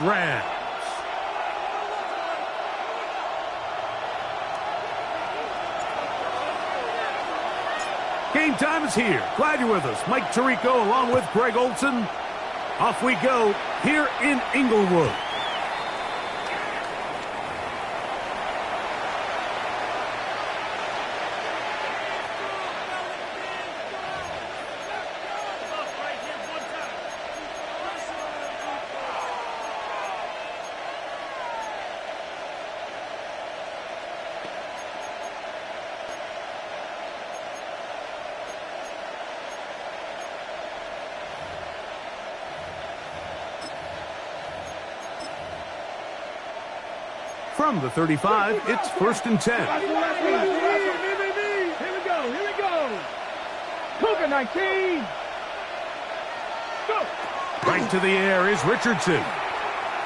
Rams. Game time is here. Glad you're with us. Mike Tirico along with Greg Olson. Off we go here in Inglewood. From the 35, it's 1st and 10. Here we go. Cougar 19. Go. Right to the air is Richardson.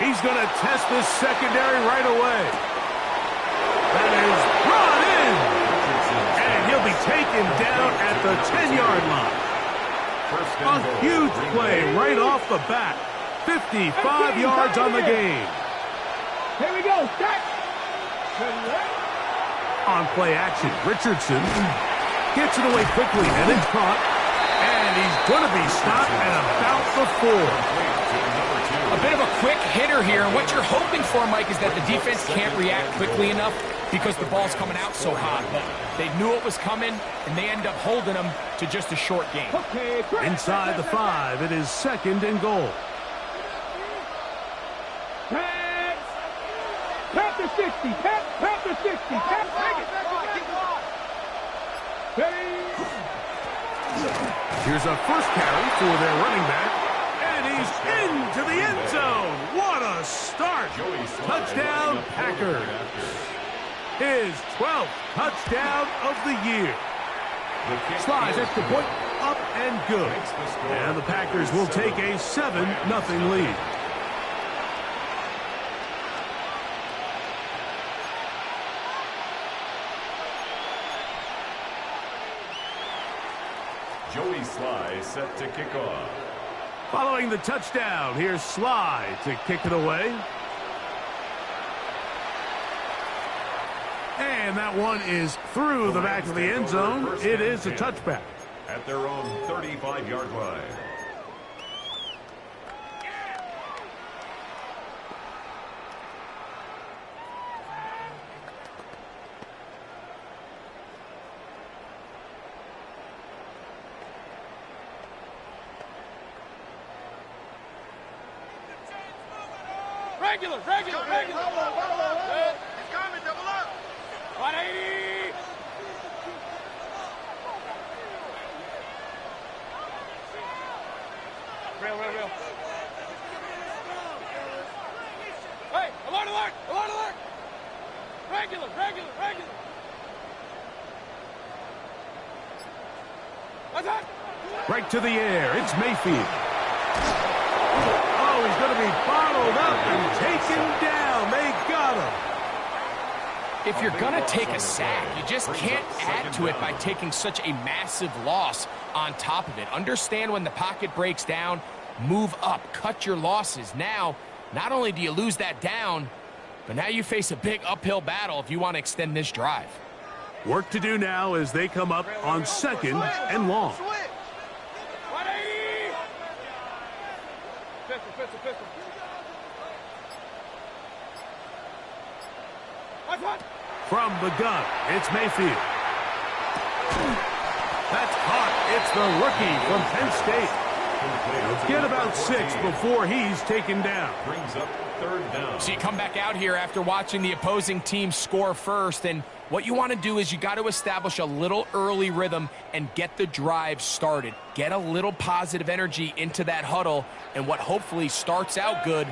He's going to test this secondary right away. That is brought in. And he'll be taken down at the 10-yard line. A huge play right off the bat. 55 yards on the game. Here we go. Start. On play action, Richardson gets it away quickly, and it's caught. And he's going to be stopped at about the 4. A bit of a quick hitter here, and what you're hoping for, Mike, is that the defense can't react quickly enough because the ball's coming out so hot. But they knew it was coming, and they end up holding them to just a short game. Inside the 5, it is 2nd and goal. Panther 60. Panther 60. Here's a first carry for their running back. And he's into the end zone. What a start. Touchdown, Packers. His 12th touchdown of the year. Slides extra point, up and good. And the Packers will take a 7-0 lead. Joey Sly set to kick off. Following the touchdown, here's Sly to kick it away. And that one is through the back of the end zone. It is a touchback. At their own 35-yard line. Regular. Good. It's coming, double up. 180. Real. Hey, alert. Regular. Attack. Right to the air, it's Mayfield. Oh, he's going to be bottled up and taken down. They got him. If you're going to take a sack, you just can't add to it by taking such a massive loss on top of it. Understand when the pocket breaks down, move up, cut your losses. Now, not only do you lose that down, but now you face a big uphill battle if you want to extend this drive. Work to do now as they come up on 2nd and long. Pistol. From the gun, it's Mayfield. That's caught. It's the rookie from Penn State. He'll get about 6 before he's taken down. Brings up 3rd down. So you come back out here after watching the opposing team score first, and what you want to do is you got to establish a little early rhythm and get the drive started. Get a little positive energy into that huddle, and what hopefully starts out good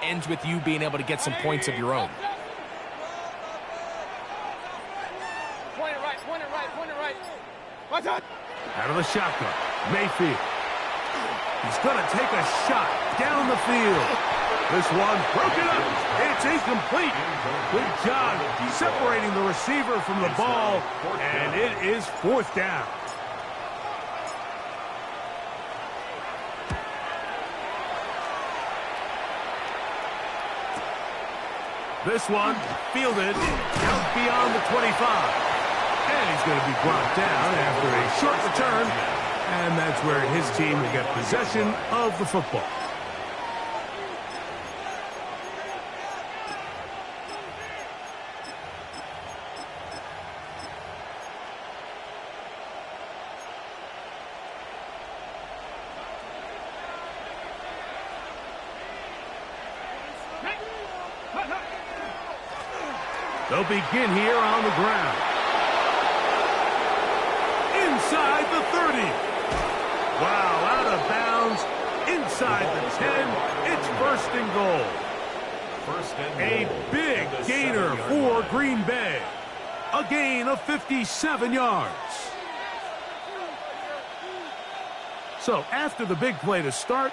ends with you being able to get some points of your own. Point it right. Out of the shotgun, Mayfield. He's going to take a shot down the field. This one broken up. It's incomplete. Good job separating the receiver from the ball, and it is 4th down. This one fielded out beyond the 25. And he's going to be brought down after a short return. And that's where his team will get possession of the football. They'll begin here on the ground. Inside the 30. Wow, out of bounds. Inside the 10. It's first and goal. A big gainer for Green Bay. A gain of 57 yards. So after the big play to start,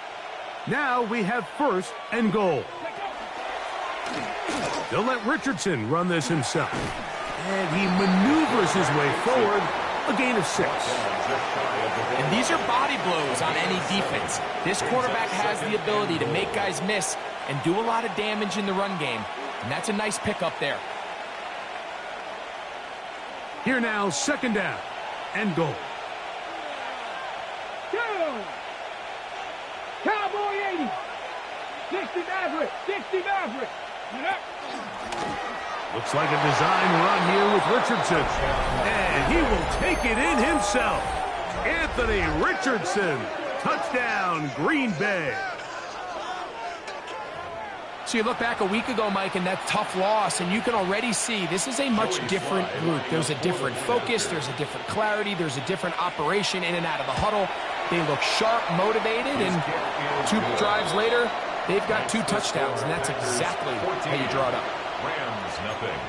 now we have first and goal. They'll let Richardson run this himself. And he maneuvers his way forward. A gain of 6. And these are body blows on any defense. This quarterback has the ability to make guys miss and do a lot of damage in the run game. And that's a nice pickup there. Here now, second down and goal. Cowboy 80. 60 Maverick. 60 Maverick. Looks like a design run here with Richardson. And he will take it in himself. Anthony Richardson. Touchdown, Green Bay. So you look back a week ago, Mike, and that tough loss, and you can already see this is a much different group. There's a different focus. There's a different clarity. There's a different operation in and out of the huddle. They look sharp, motivated, and 2 drives later, they've got 2 touchdowns, and that's exactly how you draw it up. Rams, nothing.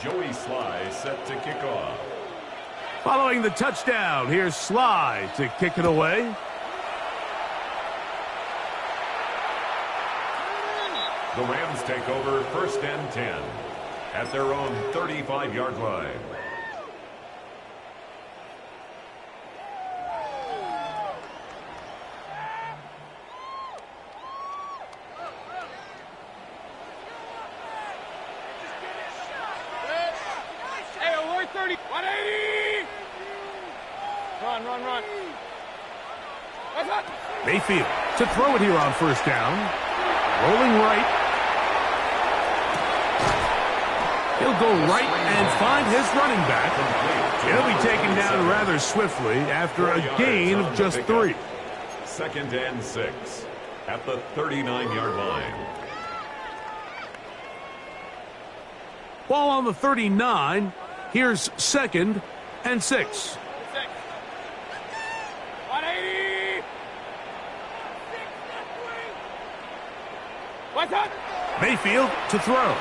Joey Sly set to kick off. Following the touchdown, here's Sly to kick it away. The Rams take over first and 10 at their own 35-yard line. Hey, alert 30. 180. Run. What's up? Mayfield to throw it here on first down. Rolling right. He'll go right and find his running back. He'll be taken down rather swiftly after a gain of just 3. Second and 6 at the 39-yard line. Ball on the 39. Here's second and 6. 180. What's up? Mayfield to throw.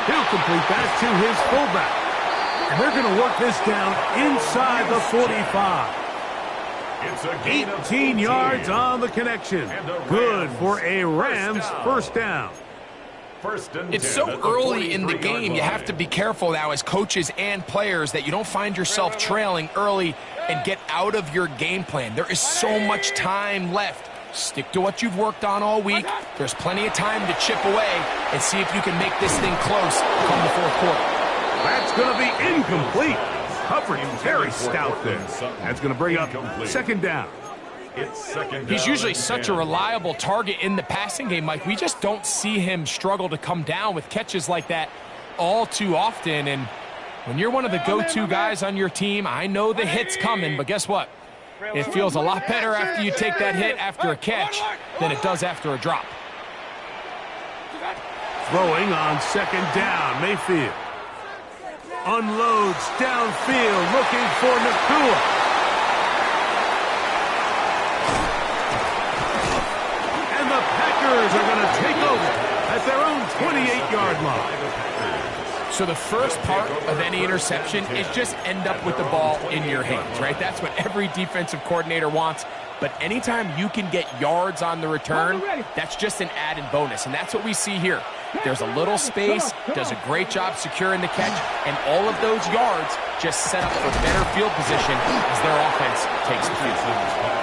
He'll complete that to his fullback. And they're going to work this down inside the 45. It's a gain of 18 yards on the connection. Good for a Rams first down. First and It's 10 so at the early in the 43-yard game, you have to be careful now as coaches and players that you don't find yourself trailing early and get out of your game plan. There is so much time left. Stick to what you've worked on all week. There's plenty of time to chip away and see if you can make this thing close come the fourth quarter. That's going to be incomplete. Coverage very stout there. That's going to bring up second down. It's second down. He's usually and such 10. a reliable target in the passing game, Mike. We just don't see him struggle to come down with catches like that all too often. And when you're one of the go-to guys on your team, I know the hit's coming, but guess what? It feels a lot better after you take that hit after a catch than it does after a drop. Throwing on second down, Mayfield. Unloads downfield, looking for Nakua. And the Packers are going to take over at their own 28-yard line. So the first part of any interception is just end up with the ball in your hands, right? That's what every defensive coordinator wants. but anytime you can get yards on the return, that's just an added bonus, and that's what we see here. There's a little space, does a great job securing the catch, and all of those yards just set up for better field position as their offense takes the field.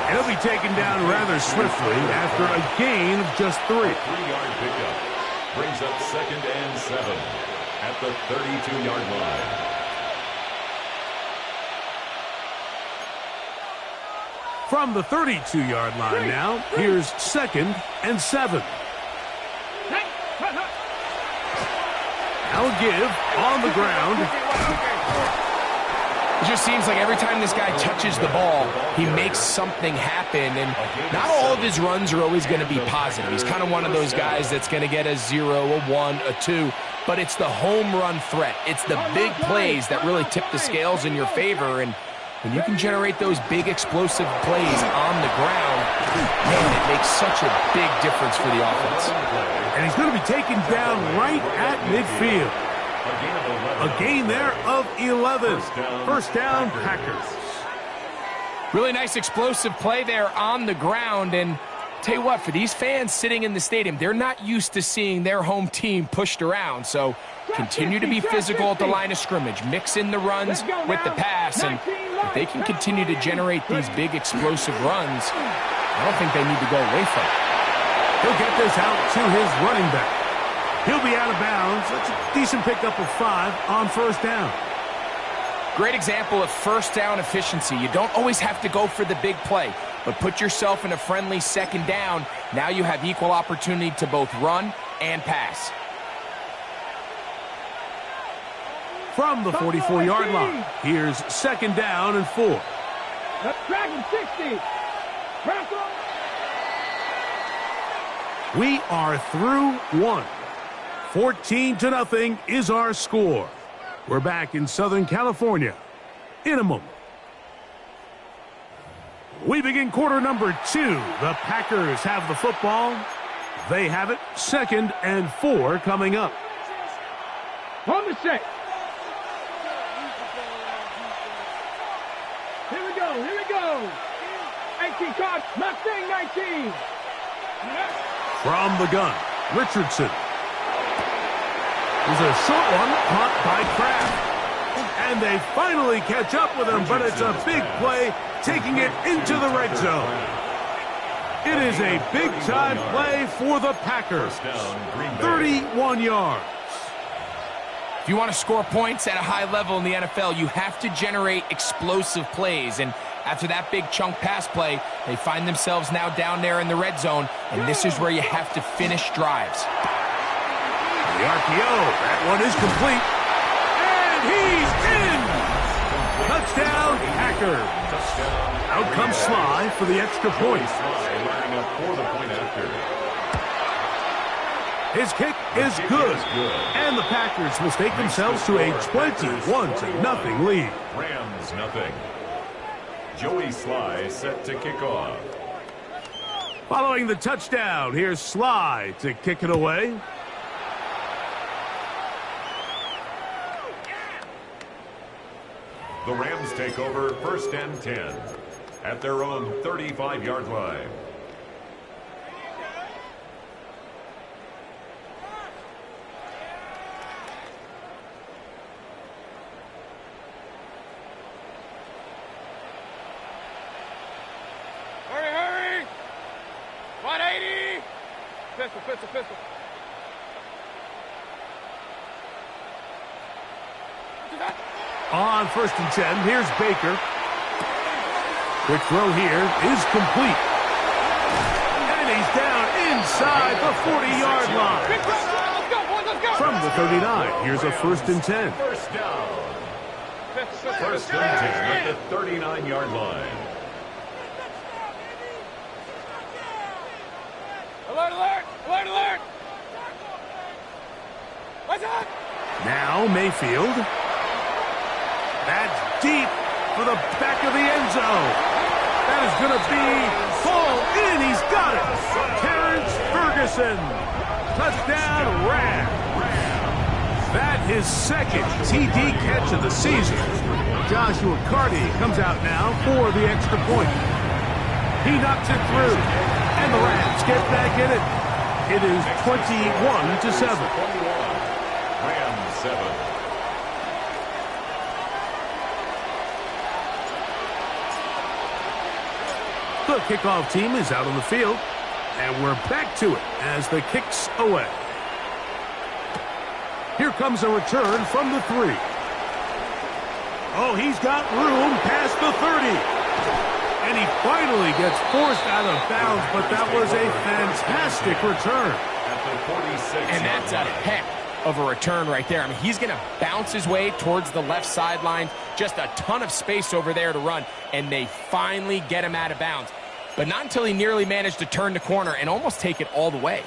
And he'll be taken down rather swiftly after a gain of just 3. A 3-yard pickup brings up 2nd and 7 at the 32-yard line. From the 32-yard line now, here's 2nd and 7. Now give on the ground. It just seems like every time this guy touches the ball, he makes something happen, and not all of his runs are always going to be positive. He's kind of one of those guys that's going to get a 0, a 1, a 2, but it's the home run threat. It's the big plays that really tip the scales in your favor, and when you can generate those big explosive plays on the ground, man, it makes such a big difference for the offense. And he's going to be taken down right at midfield. A gain there of 11. First down, Packers. Really nice explosive play there on the ground, and tell you what, for these fans sitting in the stadium, they're not used to seeing their home team pushed around, so continue to be physical at the line of scrimmage, mix in the runs with the pass, and if they can continue to generate these big explosive runs, I don't think they need to go away from it. He'll get this out to his running back. He'll be out of bounds. That's a decent pickup of 5 on first down. Great example of first down efficiency. You don't always have to go for the big play, but put yourself in a friendly second down. Now you have equal opportunity to both run and pass. From the 44-yard line, here's 2nd down and 4. Drag him 60. We are through 1. 14-0 is our score. We're back in Southern California in a moment. We begin quarter number 2. The Packers have the football. They have it. 2nd and 4 coming up. On the set. Here we go. Here we go. 18 cards. Mustang 19. From the gun, Richardson. There's a short one caught by Kraft. And they finally catch up with him, but it's a big play, taking it into the red zone. It is a big-time play for the Packers. 31 yards. If you want to score points at a high level in the NFL, you have to generate explosive plays. And after that big chunk pass play, they find themselves now down there in the red zone, and this is where you have to finish drives. The RPO, that one is complete. And he's in! Touchdown, Packers. Out comes Sly for the extra point. His kick is good. And the Packers will take themselves to a 21-0 lead. Rams nothing. Joey Sly set to kick off. Following the touchdown, here's Sly to kick it away. The Rams take over 1st and 10 at their own 35-yard line. Hurry! 180! Pistol. On 1st and 10, here's Baker. Quick throw here is complete. And he's down inside the 40-yard line. Let's go! From the 39, here's a 1st and 10. First down. 1st and 10 at the 39-yard line. Alert! What's up? Now Mayfield. That's deep for the back of the end zone. That is going to be fall in. He's got it. Terrence Ferguson. Touchdown, Rams. That his 2nd TD catch of the season. Joshua Carty comes out now for the extra point. He knocks it through. And the Rams get back in it. It is 21-7. Rams 7. The kickoff team is out on the field. And we're back to it as the kick's away. Here comes a return from the 3. Oh, he's got room past the 30. And he finally gets forced out of bounds, but that was a fantastic return. And that's a heck of a return right there. I mean, he's going to bounce his way towards the left sideline. Just a ton of space over there to run, and they finally get him out of bounds. But not until he nearly managed to turn the corner and almost take it all the way.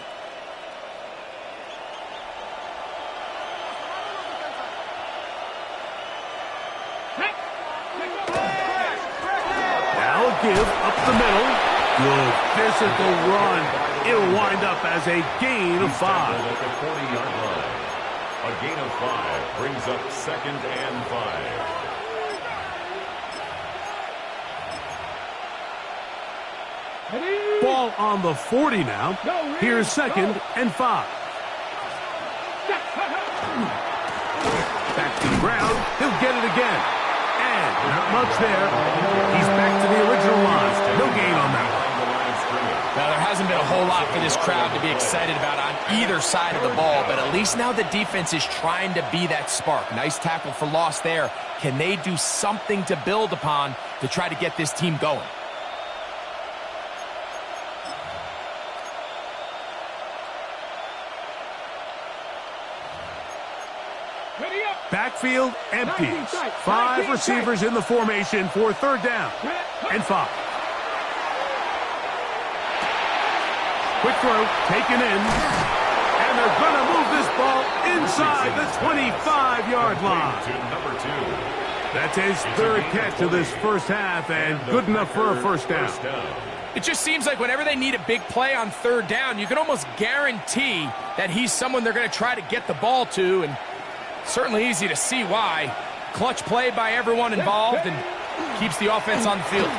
Give up the middle. Good physical run. It'll wind up as a gain of 5. At the 40-yard line. A gain of 5 brings up 2nd and 5. Ball on the 40 now. Here's 2nd and 5. Back to the ground. He'll get it again. Not much there. He's back to the original line. No gain on that one. Now, there hasn't been a whole lot for this crowd to be excited about on either side of the ball, but at least now the defense is trying to be that spark. Nice tackle for loss there. Can they do something to build upon to try to get this team going? Backfield empties. 5 receivers in the formation for 3rd down and 5. Quick throw, taken in. And they're going to move this ball inside the 25-yard line. That's his 3rd catch of this first half, and good enough for a first down. It just seems like whenever they need a big play on 3rd down, you can almost guarantee that he's someone they're going to try to get the ball to, and certainly easy to see why. Clutch play by everyone involved and keeps the offense on the field.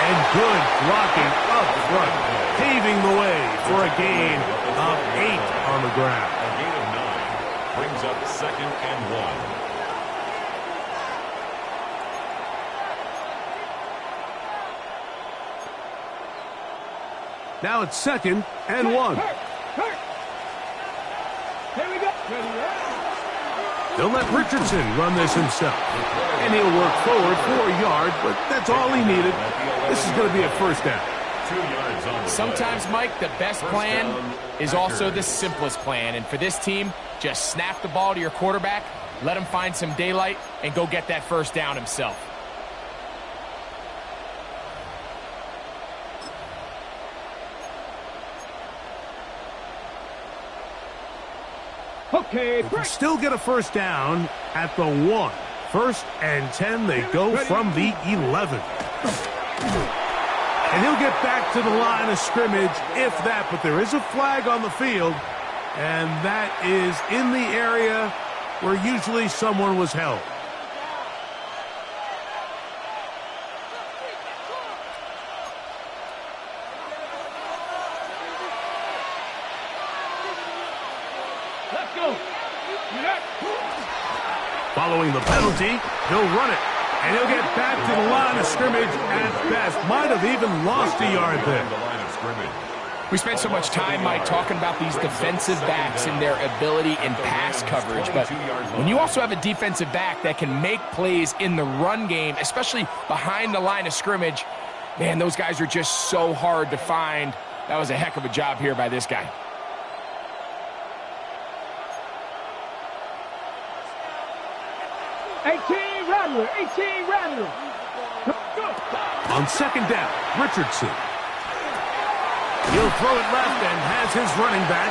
And good blocking up front, paving the way for a gain of 8 on the ground. A gain of 9 brings up 2nd and 1. Now it's 2nd and 1. Here we go. They'll let Richardson run this himself. And he'll work forward for a yard, but that's all he needed. This is going to be a first down. 2 yards on the Sometimes, Mike, the best plan is also the simplest plan. And for this team, just snap the ball to your quarterback, let him find some daylight, and go get that first down himself. Okay, They can still get a first down at the 1. 1st and 10, they go from the 11. And he'll get back to the line of scrimmage, if that. But there is a flag on the field, and that is in the area where usually someone was held. let's go. Following the penalty, he'll run it. And he'll get back to the line of scrimmage at best. Might have even lost a yard there. We spent so much time, Mike, talking about these defensive backs and their ability in pass coverage. But when you also have a defensive back that can make plays in the run game, especially behind the line of scrimmage, man, those guys are just so hard to find. That was a heck of a job here by this guy. Rattler. On 2nd down, Richardson. He'll throw it left and has his running back.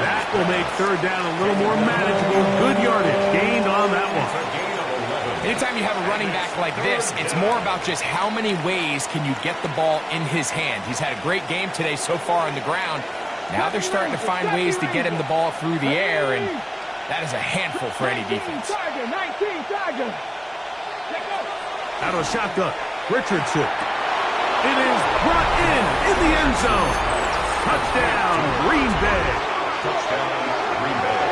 That will make 3rd down a little more manageable. Good yardage gained on that one. Anytime you have a running back like this, it's more about just how many ways can you get the ball in his hand. He's had a great game today so far on the ground. Now they're starting to find ways to get him the ball through the air, and that is a handful for any defense. Out of shotgun, Richardson. It is brought in the end zone. Touchdown, Green Bay. Touchdown, Green Bay.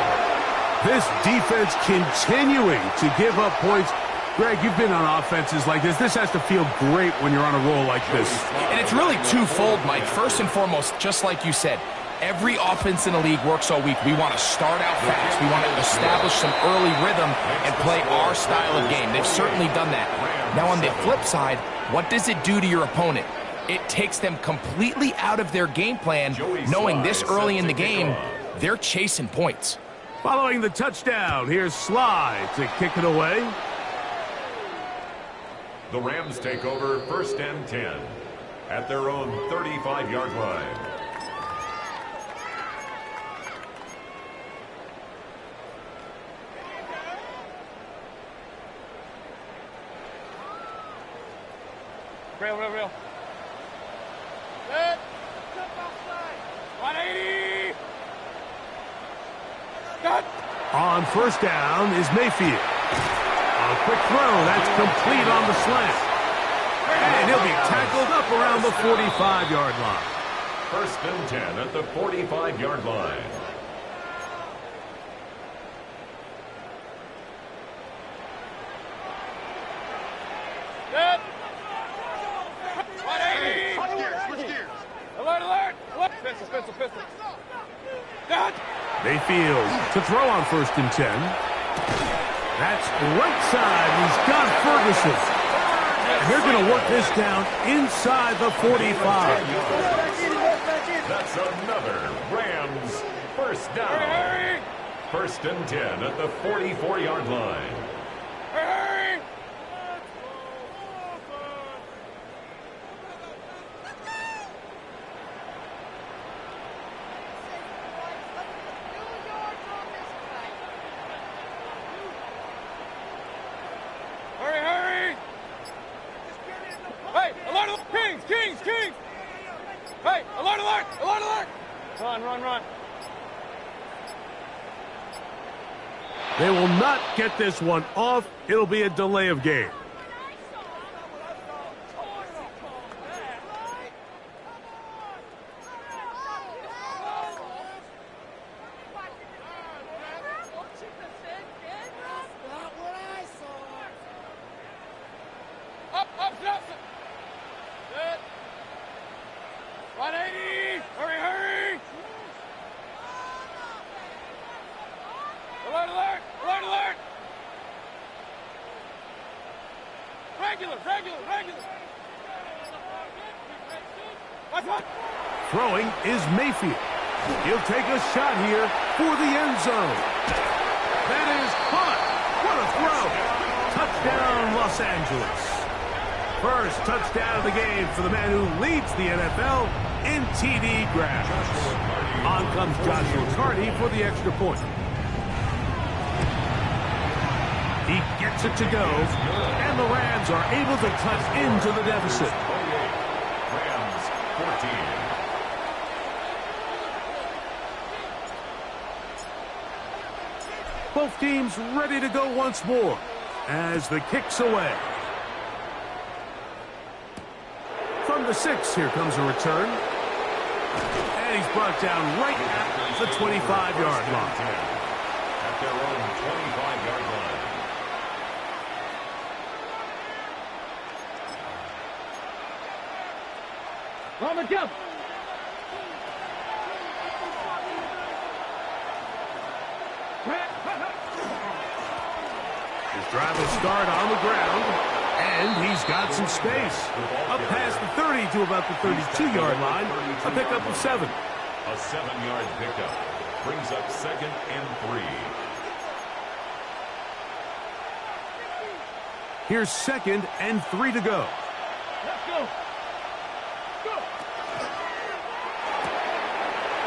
This defense continuing to give up points. Greg, you've been on offenses like this. This has to feel great when you're on a roll like this. And it's really twofold, Mike. First and foremost, just like you said, every offense in the league works all week. We want to start out fast. We want to establish some early rhythm and play our style of game. They've certainly done that. Now, on the flip side, what does it do to your opponent? It takes them completely out of their game plan, knowing this early in the game, they're chasing points. Following the touchdown, here's Sly to kick it away. The Rams take over 1st and 10 at their own 35-yard line. Real. Set. 180. Cut. On 1st down is Mayfield. A quick throw, that's complete on the slant. And he'll be tackled up around the 45-yard line. 1st and 10 at the 45-yard line. Set. 180. Switch gears. Alert. Pistol. Cut. Mayfield to throw on 1st and 10. That's right side. He's got Ferguson. And they're going to work this down inside the 45. That's another Rams 1st down. 1st and 10 at the 44-yard line. Hurry. Hey, alert! Kings! Hey, alert! Run. They will not get this one off. It'll be a delay of game. Up. Set. 180. Hurry. Alert. Regular. Watch. Throwing is Mayfield. He'll take a shot here for the end zone. That is caught. What a throw. Touchdown, Los Angeles. First touchdown of the game for the man who leads the NFL in TD grabs. On comes Joshua Carty for the extra point. He gets it to go, and the Rams are able to cut into the deficit. Rams 14. Both teams ready to go once more as the kick's away. From the 6, here comes a return. And he's brought down right at the 25-yard line. At their own 25-yard line. Robert, jump. His drive will start on the ground, and he's got some space. Up past the 30 to about the 32-yard line, a pickup of 7. A 7-yard pickup brings up 2nd and 3. Here's 2nd and 3 to go. Let's go.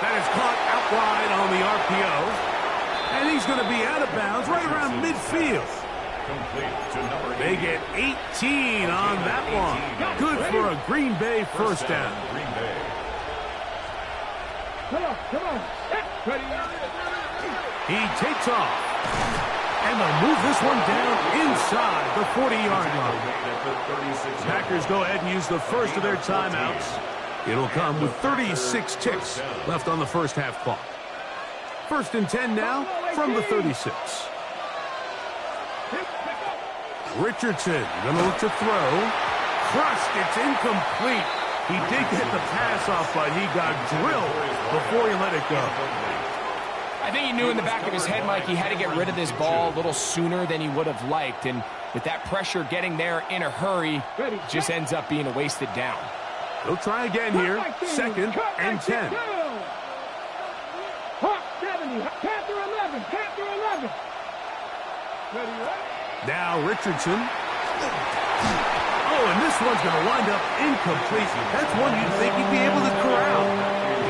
That is caught out wide on the RPO, and he's going to be out of bounds right around midfield. Complete to number 8. They get 18 on that one. Good for a Green Bay first down. Green Bay. Come on. Ready. He takes off. And they'll move this one down inside the 40-yard line. Packers go ahead and use the first of their timeouts. It'll come with 36 ticks left on the first half clock. 1st and 10 now from the 36. Richardson going to look to throw. Crushed. It's incomplete. He did get the pass off, but he got drilled before he let it go. I think he knew in the back of his head, Mike, he had to get rid of this ball a little sooner than he would have liked. And with that pressure getting there in a hurry, just ends up being a wasted down. He'll try again here. 2nd and 10. Hawk 70. Panther 11. Panther 11. Ready, right? Now Richardson. Oh, and this one's going to wind up incomplete. That's one you'd think he'd be able to corral.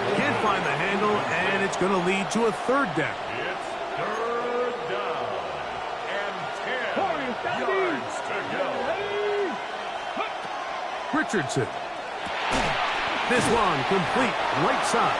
He can't find the handle, and it's going to lead to a 3rd down. It's 3rd down. And 10 yards to go. Richardson. This one complete right side.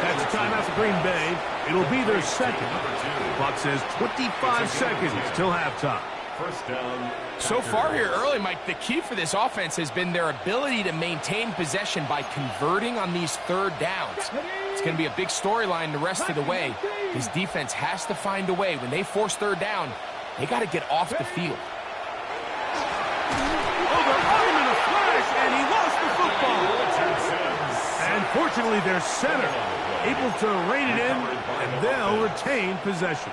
That's a timeout for Green Bay. It'll be their 2nd. Clock says 25 seconds till halftime. 1st down. So far here early, Mike, the key for this offense has been their ability to maintain possession by converting on these 3rd downs. It's going to be a big storyline the rest of the way. This defense has to find a way. When they force 3rd down, they got to get off the field. Over him in a flash, and he lost the football. And fortunately, their center able to rein it in, and they'll retain possession.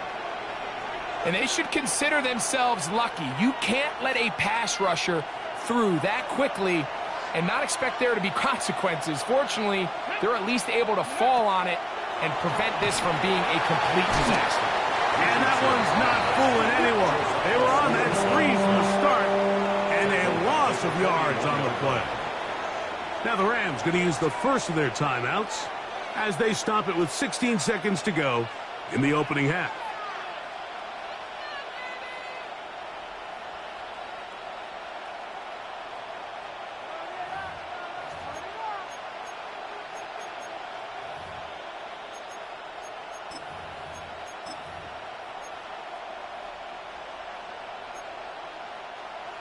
And they should consider themselves lucky. You can't let a pass rusher through that quickly and not expect there to be consequences. Fortunately, they're at least able to fall on it and prevent this from being a complete disaster. And that one's not fooling anyone. They were on that screen from the start, and a loss of yards on the play. Now the Rams going to use the first of their timeouts as they stop it with 16 seconds to go in the opening half.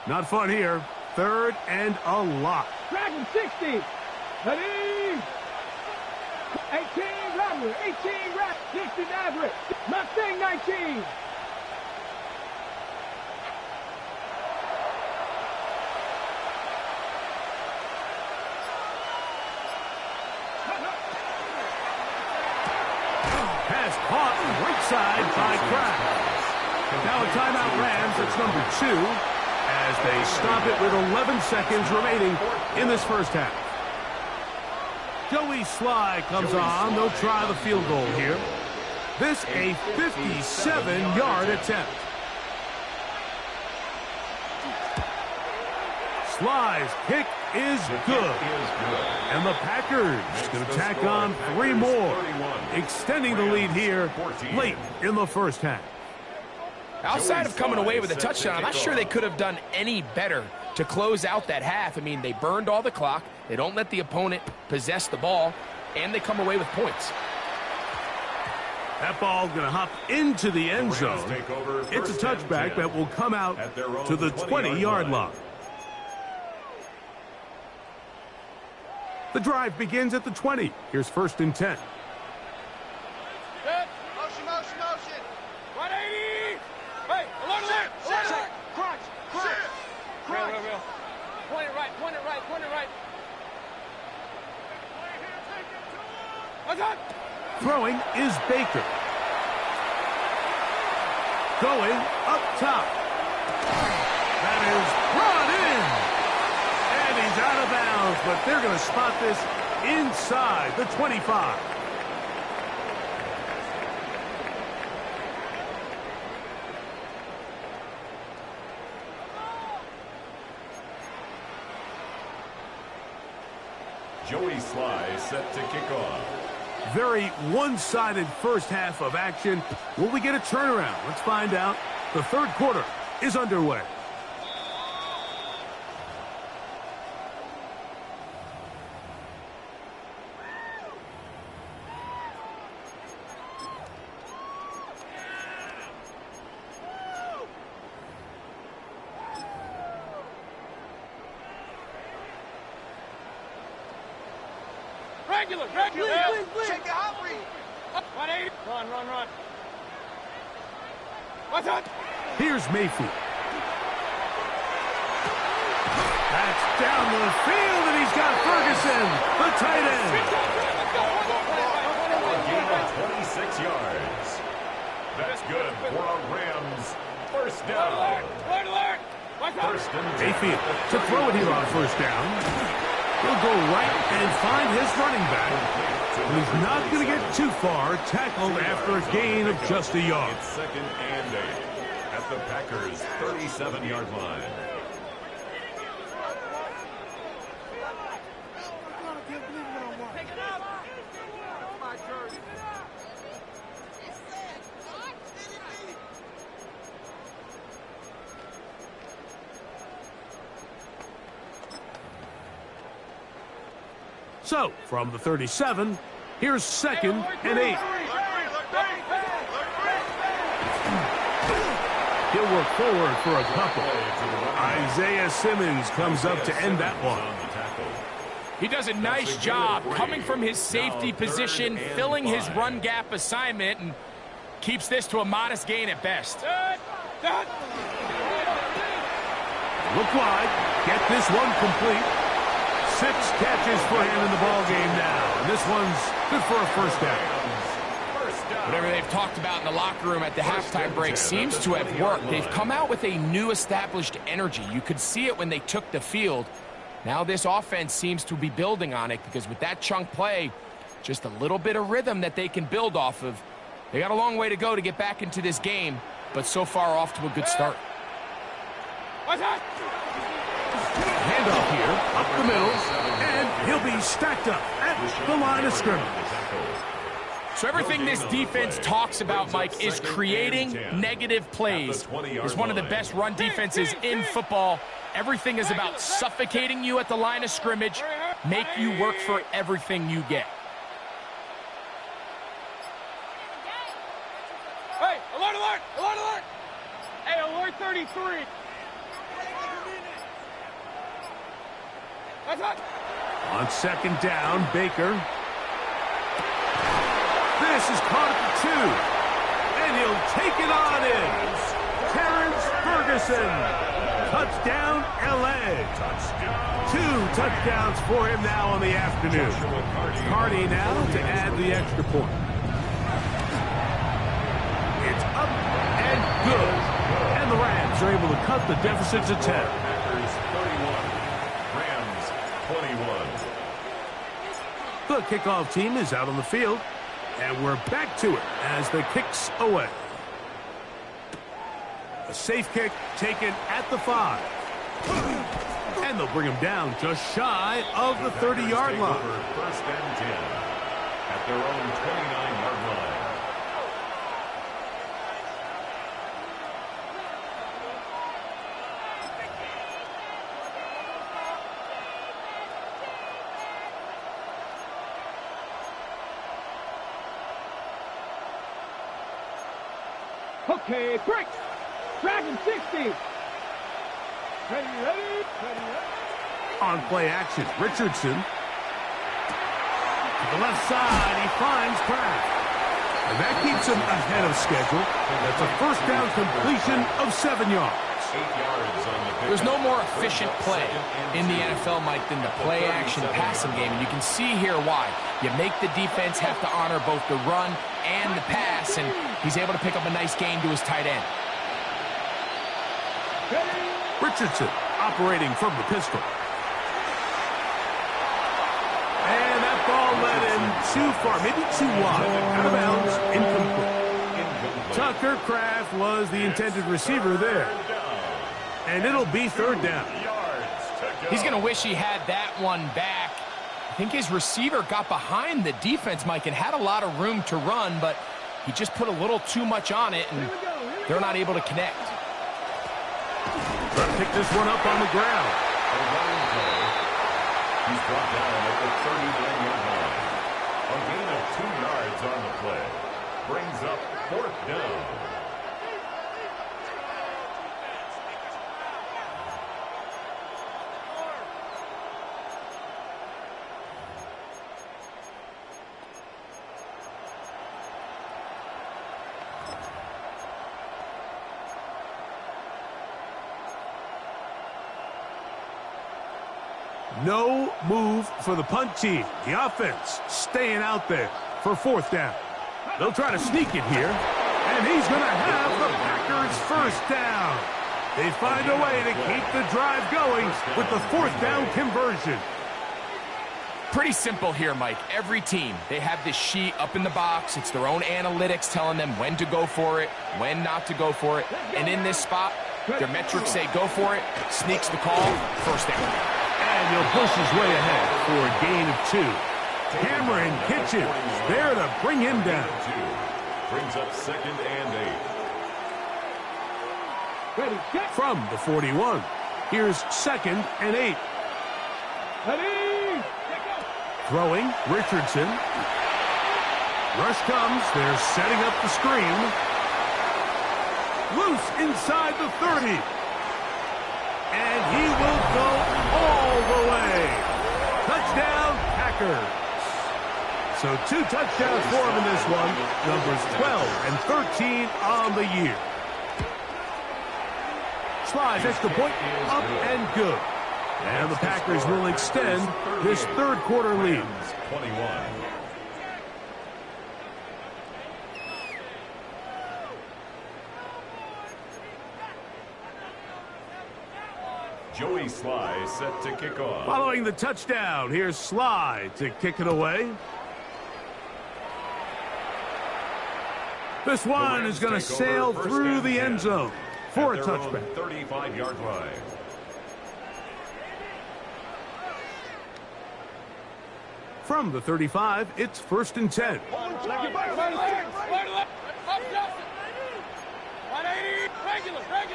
Not fun here. 3rd and a lot. Dragon 60. Ready. 18 Rattler. 18 Rattler. 60 Maverick. Mustang 19. Pass caught right side by Kraft. Now a timeout Rams. It's number 2. As they stop it with 11 seconds remaining in this first half. Joey Sly comes on. They'll try the field goal here. This a 57-yard attempt. Sly's kick is good. And the Packers going to tack on 3 more, extending the lead here late in the first half. Outside of coming away with a touchdown, I'm not sure they could have done any better to close out that half. I mean, they burned all the clock. They don't let the opponent possess the ball, and they come away with points. That ball going to hop into the end zone. It's a touchback that will come out to the 20-yard line. The drive begins at the 20. Here's 1st and 10. Motion, motion, motion. 180. Hey, along left. Check. Crunch. Crunch. Crunch. Real. Point it right. Point it right. Point it right. What's up? Throwing is Baker. Going up top. That is brought in. And he's out of bounds, but they're going to spot this inside the 25. Joey Sly set to kick off. Very one-sided first half of action. Will we get a turnaround? Let's find out. The 3rd quarter is underway. Regular. Check the hot read. 180. Run. What's up? Here's Mayfield. That's down the field, and he's got Ferguson, the tight end. A gain of 26 yards. That's good for a Rams first down. Alert. First and 10. Mayfield to throw it here on first down. He'll go right and find his running back. And he's not going to get too far, tackled after a gain of just a yard. It's 2nd and 8 at the Packers' 37-yard line. So, from the 37, here's 2nd and 8. He'll work forward for a couple. Isaiah Simmons comes up to end that one. He does a nice job coming from his safety position, filling his run gap assignment, and keeps this to a modest gain at best. Look wide. Get this one complete. 6 catches for him in the ballgame now. And this one's good for a first down. Whatever they've talked about in the locker room at the halftime break seems to have worked. They've come out with a new established energy. You could see it when they took the field. Now this offense seems to be building on it because with that chunk play, just a little bit of rhythm that they can build off of. They got a long way to go to get back into this game, but so far off to a good start. Handoff here, up the middle, and he'll be stacked up at the line of scrimmage. So everything this defense talks about, Mike, is creating negative plays. It's one of the best run defenses in football. Everything is about suffocating you at the line of scrimmage, make you work for everything you get. Hey, alert! Hey, alert 33. On 2nd down, Baker. This is caught at the 2. And he'll take it on in. Terrence Ferguson. Touchdown, L.A. 2 touchdowns for him now on the afternoon. Cardi now to add the extra point. It's up and good. And the Rams are able to cut the deficit to 10. Packers 31, Rams 21. The kickoff team is out on the field, and we're back to it as the kick's away. A safe kick taken at the 5. And they'll bring him down just shy of the 30-yard line. First and 10 at their own 29-yard line. Okay, break. Dragon 60. Ready. On play action, Richardson. To the left side, he finds Kraft. And that keeps him ahead of schedule. That's a first down completion of 7 yards. 8 yards on the There's no more efficient play in the NFL, Mike, than the play-action passing game, and you can see here why. You make the defense have to honor both the run and the pass, and he's able to pick up a nice gain to his tight end. Richardson operating from the pistol. And that ball led him too far, maybe too wide. Out of bounds, incomplete. Tucker Kraft was the intended receiver there. And it'll be 3rd down. He's going to wish he had that one back. I think his receiver got behind the defense, Mike, and had a lot of room to run, but he just put a little too much on it, and they're not able to connect. Trying to pick this one up on the ground. He's brought down at the 39-yard line. A gain of 2 yards on the play. Brings up 4th down. No move for the punt team. The offense staying out there for 4th down. They'll try to sneak it here, and he's going to have the Packers first down. They find a way to keep the drive going with the 4th down conversion. Pretty simple here, Mike. Every team, they have this sheet up in the box. It's their own analytics telling them when to go for it, when not to go for it. And in this spot, their metrics say go for it, sneaks the call, first down. And he'll push his way ahead for a gain of 2. Cameron Kitchens there to bring him down. Brings up 2nd and 8. From the 41, here's 2nd and 8. Throwing, Richardson. Rush comes. They're setting up the screen. Loose inside the 30. And he will go all the way. Touchdown, Packers. So 2 touchdowns for him in this one. Numbers 12 and 13 on the year. Slides extra point, up and good. And the Packers will extend this 3rd quarter lead. 21. Joey Sly set to kick off. Following the touchdown, here's Sly to kick it away. This one is going to sail through the end zone for a touchback. 35-yard line. From the 35, it's 1st and 10. 180, regular.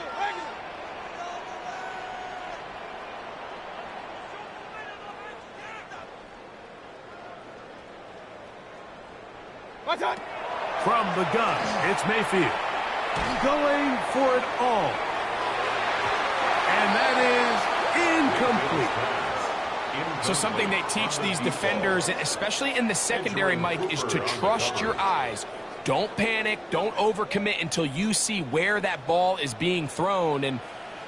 What's up? From the gun, it's Mayfield. Going for it all. And that is incomplete. So something they teach these defenders, especially in the secondary, Mike, is to trust your eyes. Don't panic. Don't overcommit until you see where that ball is being thrown. And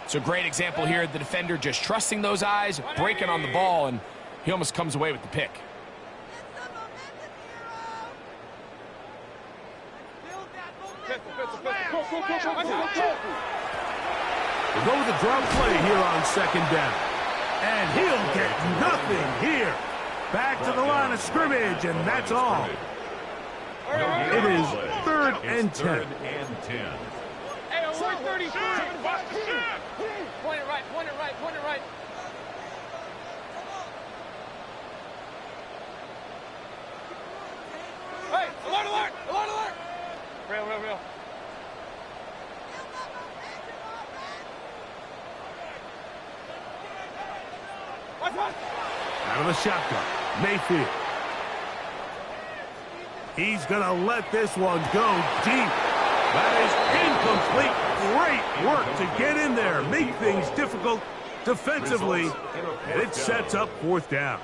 it's a great example here. The defender just trusting those eyes, breaking on the ball, and he almost comes away with the pick. We'll go with a drop play here on 2nd down. And he'll get nothing here. Back to the line of scrimmage, and that's all. It is 3rd and 10. Hey, 133. Point it right. Hey, alert. Real. Out of the shotgun, Mayfield. He's going to let this one go deep. That is incomplete. Great work to get in there, make things difficult defensively, and it sets up 4th down.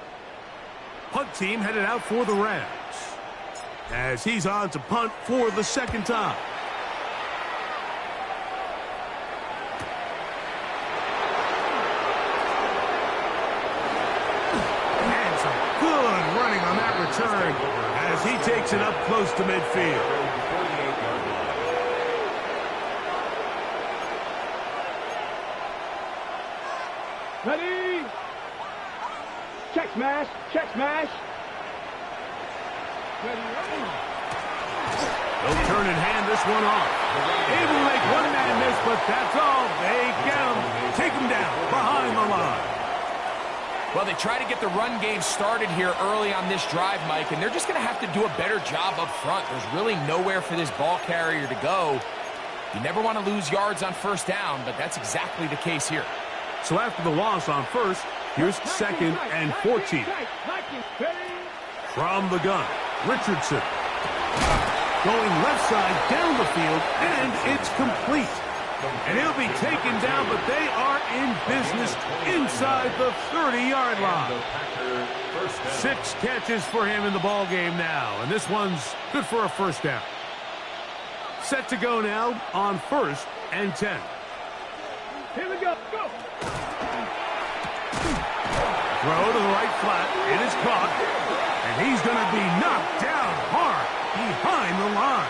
Punt team headed out for the Rams as he's on to punt for the 2nd time. Return as he takes it up close to midfield. Ready? Check smash. They'll turn and hand this one off. Able to make one man miss, but that's all. They get him. Take him down behind the line. Well, they try to get the run game started here early on this drive, Mike, and they're just going to have to do a better job up front. There's really nowhere for this ball carrier to go. You never want to lose yards on 1st down, but that's exactly the case here. So after the loss on 1st, here's 2nd and 14. From the gun, Richardson. Going left side down the field, and it's complete. And he'll be taken down, but they are in business inside the 30-yard line. 6 catches for him in the ball game now, and this one's good for a 1st down. Set to go now on 1st and 10. Here we go. Throw to the right flat. It is caught. And he's going to be knocked down hard behind the line.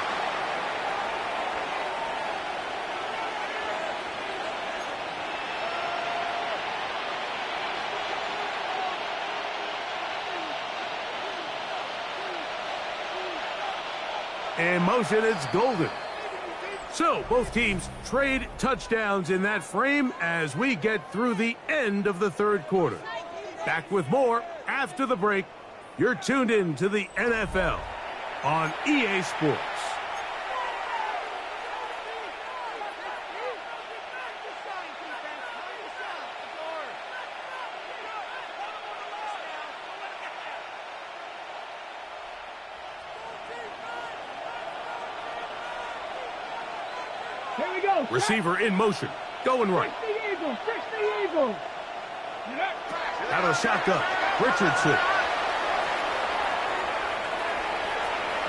In motion, it's Golden. So, both teams trade touchdowns in that frame as we get through the end of the third quarter. Back with more after the break. You're tuned in to the NFL on EA Sports. Here we go. Receiver in motion. Going right. Fix the Eagle. Out of shotgun. Richardson.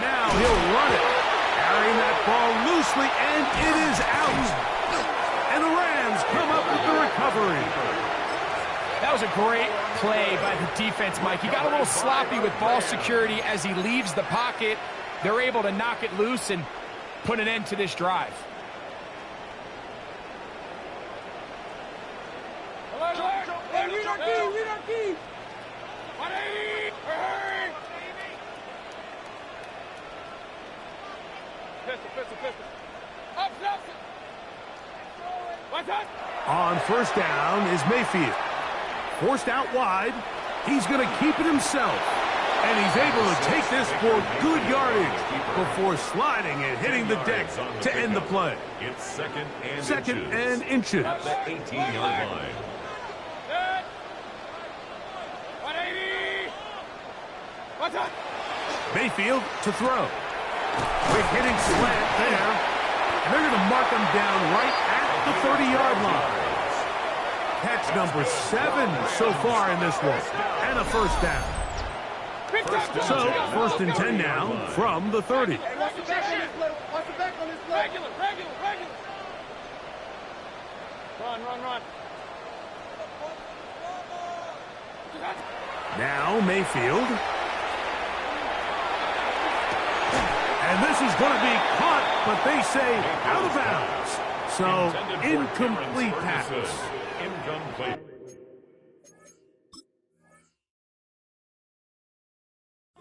Now he'll run it. Carrying that ball loosely, and it is out. And the Rams come up with the recovery. That was a great play by the defense, Mike. He got a little sloppy with ball security as he leaves the pocket. They're able to knock it loose and put an end to this drive. Hey, read our key. 180. Hurry. Pistol. Up. What's that? On first down is Mayfield. Forced out wide. He's going to keep it himself. And he's able to take this for good yardage before sliding and hitting the deck to end the play. It's Second and inches. At the 18-yard line. 180. What's that? Mayfield to throw. Quick hitting slant there. And they're going to mark him down right at the 30-yard line. Catch number 7 so far in this one. And a first down. So, first and 10 now from the 30. What's the back on this play? Regular. Run. Now Mayfield. And this is going to be caught, but they say out of bounds. So, incomplete pass. Incomplete.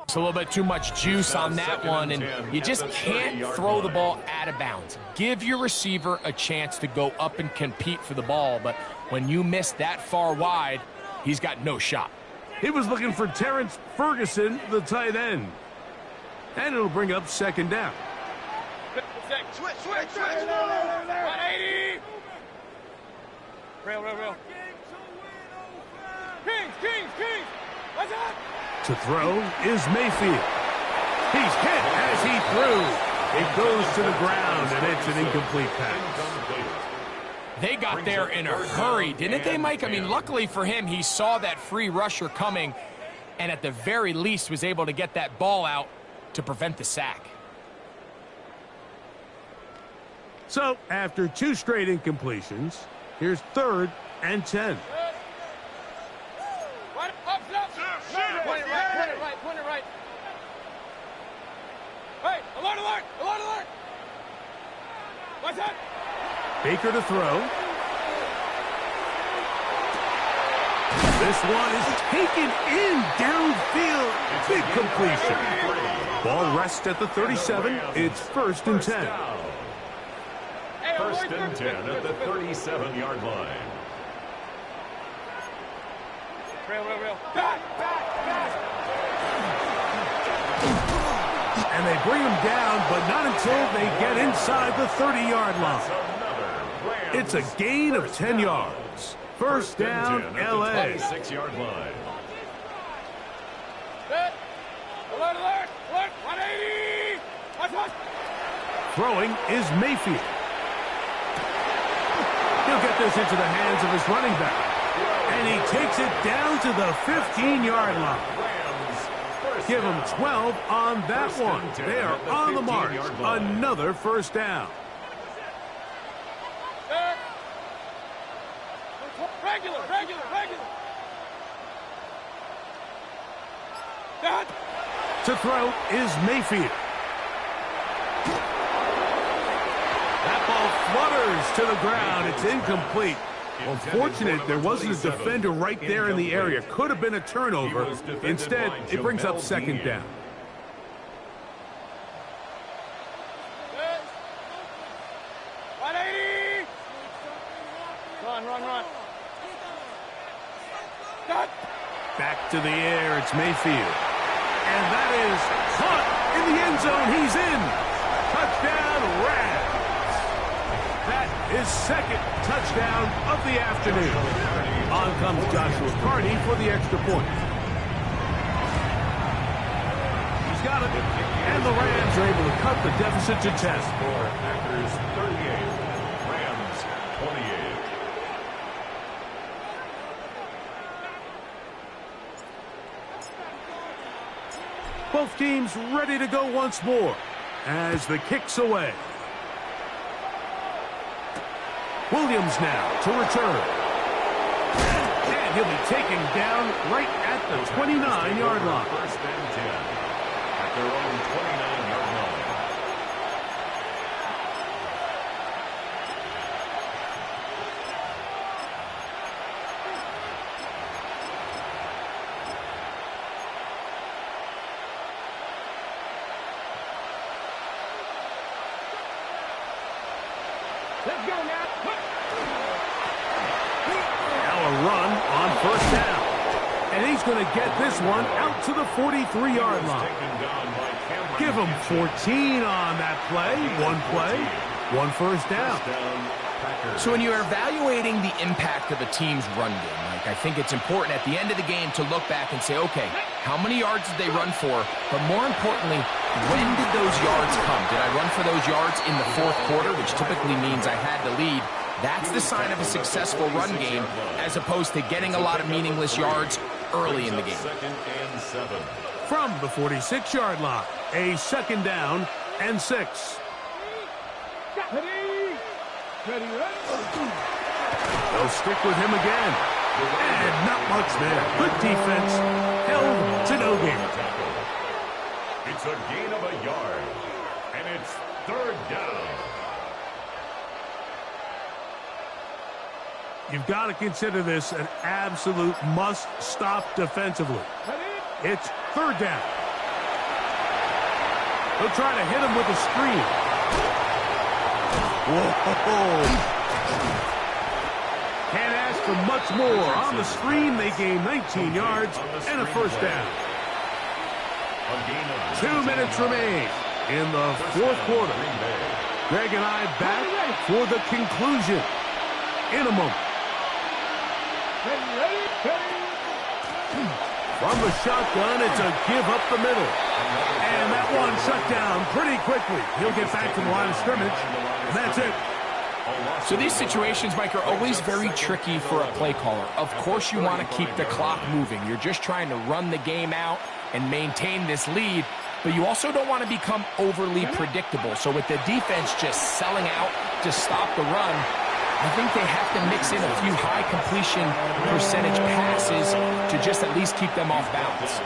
It's a little bit too much juice on that one, and you just can't throw the ball out of bounds. Give your receiver a chance to go up and compete for the ball, but when you miss that far wide, he's got no shot. He was looking for Terrence Ferguson, the tight end. And it'll bring up second down. Switch. 180. Rail. Kings. What's that? To throw is Mayfield. He's hit as he threw. It goes to the ground, and it's an incomplete pass. They got there in a hurry, didn't they, Mike? I mean, luckily for him, he saw that free rusher coming and at the very least was able to get that ball out to prevent the sack. So, after 2 straight incompletions, here's 3rd and 10. Point it right. Hey, alert! What's that? Baker to throw. This one is taken in downfield. Big completion. Ball rests at the 37. It's 1st and 10. First and 10 at the 37-yard line. Rail. Back. And they bring him down, but not until they get inside the 30-yard line. It's a gain of 10 yards. First down, L.A. 6-yard line. Alert! 180! Watch! Throwing is Mayfield. He'll get this into the hands of his running back. And he takes it down to the 15-yard line. Give him 12 on that one. They are on the march. Another first down. Regular. To throw is Mayfield. That ball flutters to the ground. It's incomplete. Well, fortunate there wasn't a defender right there in the area. Could have been a turnover. Instead, it brings up second down. Run. Back to the air, it's Mayfield. And that is caught in the end zone. He's in. Touchdown, Rams. That is second touchdown of the afternoon. On comes Joshua Carney for the extra point. He's got it. And the Rams are able to cut the deficit to 10. Packers 38, Rams 28. Both teams ready to go once more as the kick's away. Williams now to return. And he'll be taken down right at the 29-yard line. First and 10 at their own 29-yard line. Let's go now. Now a run on first down. And he's going to get this one out to the 43-yard line. Give him 14 on that play. One first down. So when you're evaluating the impact of a team's run game, Mike, I think it's important at the end of the game to look back and say, okay, how many yards did they run for? But more importantly, when did those yards come? Did I run for those yards in the fourth quarter, which typically means I had to lead? That's the sign of a successful run game, as opposed to getting a lot of meaningless yards early in the game. From the 46-yard line, a second down and 6. They'll stick with him again. And not much there. Good defense. Held to no gain. It's a gain of a yard. And it's third down. You've got to consider this an absolute must-stop defensively. It's third down. They'll try to hit him with a screen. Whoa. Can't ask for much more. On the screen, they gain 19 yards and a first down. 2 minutes remain in the fourth quarter. Greg and I back for the conclusion in a moment. From the shotgun, it's a give up the middle. And that one shut down pretty quickly. He'll get back to the line of scrimmage, and that's it. So these situations, Mike, are always very tricky for a play caller. Of course you want to keep the clock moving. You're just trying to run the game out and maintain this lead, but you also don't want to become overly predictable. So with the defense just selling out to stop the run, I think they have to mix in a few high completion percentage passes to just at least keep them off balance.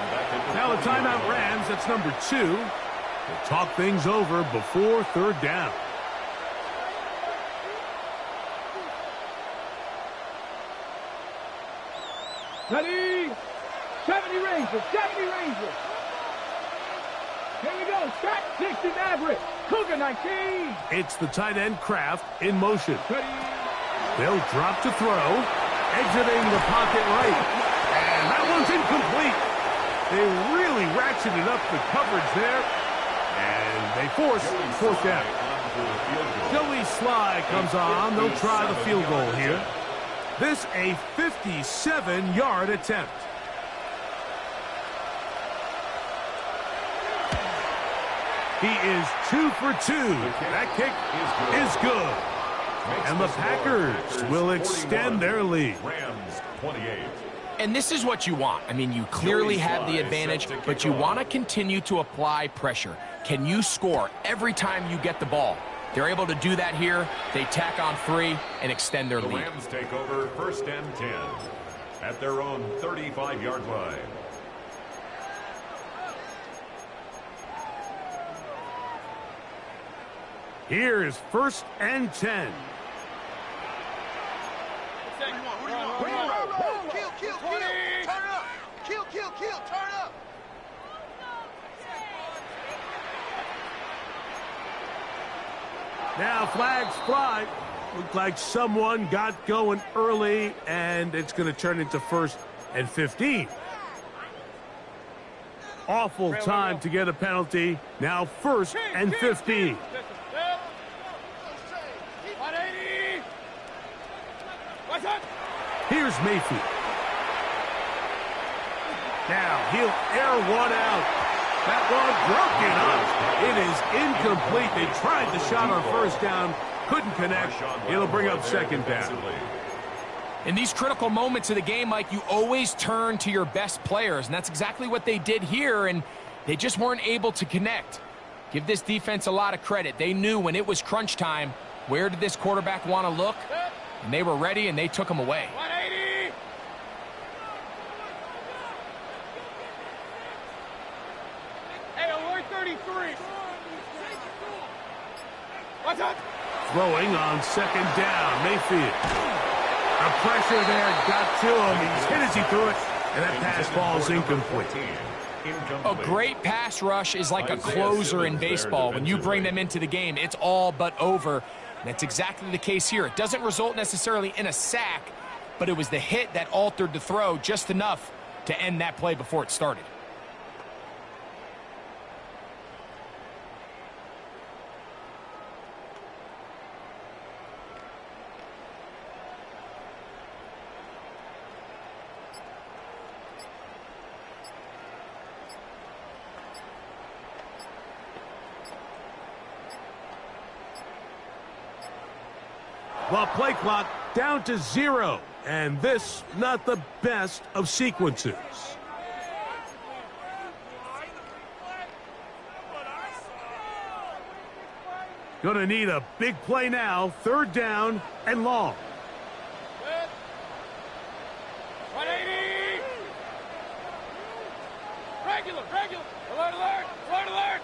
Now a timeout Rams, that's number 2. We'll talk things over before third down. Ready? 70 Rangers, 70 Rangers. Here we go, start 60 Maverick, Cougar 19. It's the tight end Kraft in motion. They'll drop to throw, exiting the pocket right. And that one's incomplete. They really ratcheted up the coverage there. And they force fourth down. Joey Sly comes on. They'll try the field goal here. This a 57-yard attempt. He is 2 for 2. That kick is good. And the Packers will extend their lead. Rams 28. And this is what you want. I mean, you clearly have the advantage, but you want to continue to apply pressure. Can you score every time you get the ball? They're able to do that here. They tack on 3 and extend their lead. The Rams take over first and 10 at their own 35-yard line. Here is 1st and 10. Kill, turn up. Kill, turn up. Now flags fly. Looked like someone got going early, and it's going to turn into 1st and 15. Awful time to get a penalty. Now 1st and 15. Here's Mayfield. Now he'll air one out. That one broken up. It is incomplete. They tried the shot on 1st down. Couldn't connect. It'll bring up 2nd down. In these critical moments of the game, Mike, you always turn to your best players, and that's exactly what they did here, and they just weren't able to connect. Give this defense a lot of credit. They knew when it was crunch time, where did this quarterback want to look? And they were ready, and they took him away. 180. Hey, alert 33. Watch out. Throwing on 2nd down. Mayfield. The pressure there got to him. He's hit as he threw it, and that pass falls incomplete. A great pass rush is like a closer in baseball. When you bring them into the game, it's all but over. That's exactly the case here. It doesn't result necessarily in a sack, but it was the hit that altered the throw just enough to end that play before it started. Well, play clock down to 0, and this not the best of sequences. Gonna need a big play now. 3rd down and long. 180. Regular. Alert.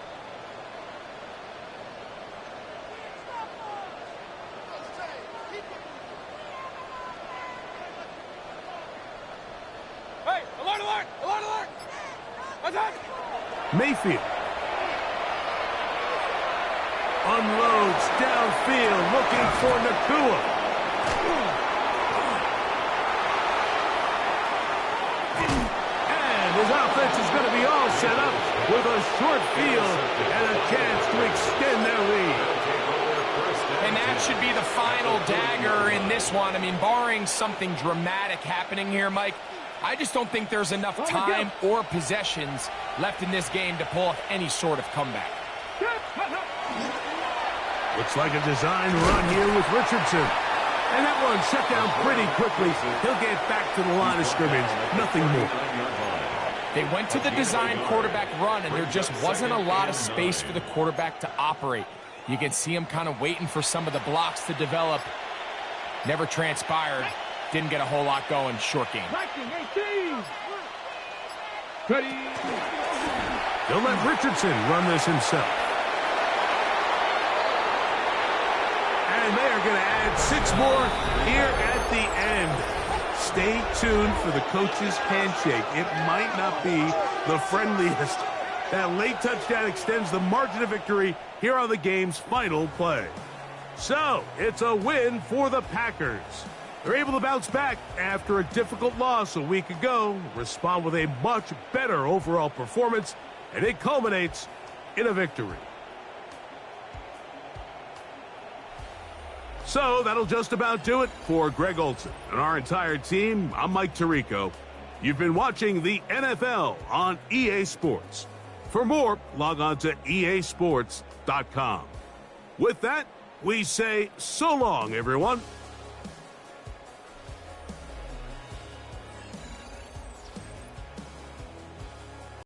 Hey, alert. What's that? Mayfield unloads downfield, looking for Nakua. And his offense is going to be all set up with a short field and a chance to extend their lead. And that should be the final dagger in this one. I mean, barring something dramatic happening here, Mike, I just don't think there's enough time or possessions left in this game to pull off any sort of comeback. Looks like a design run here with Richardson. And that one shut down pretty quickly. He'll get back to the line of scrimmage. Nothing more. They went to the design quarterback run, and there just wasn't a lot of space for the quarterback to operate. You can see him kind of waiting for some of the blocks to develop. Never transpired. Didn't get a whole lot going. Short game. They'll let Richardson run this himself. And they are going to add 6 more here at the end. Stay tuned for the coach's handshake. It might not be the friendliest. That late touchdown extends the margin of victory here on the game's final play. So, it's a win for the Packers. They're able to bounce back after a difficult loss a week ago, respond with a much better overall performance, and it culminates in a victory. So that'll just about do it for Greg Olsen and our entire team. I'm Mike Tirico. You've been watching the NFL on EA Sports. For more, log on to easports.com. With that, we say so long, everyone.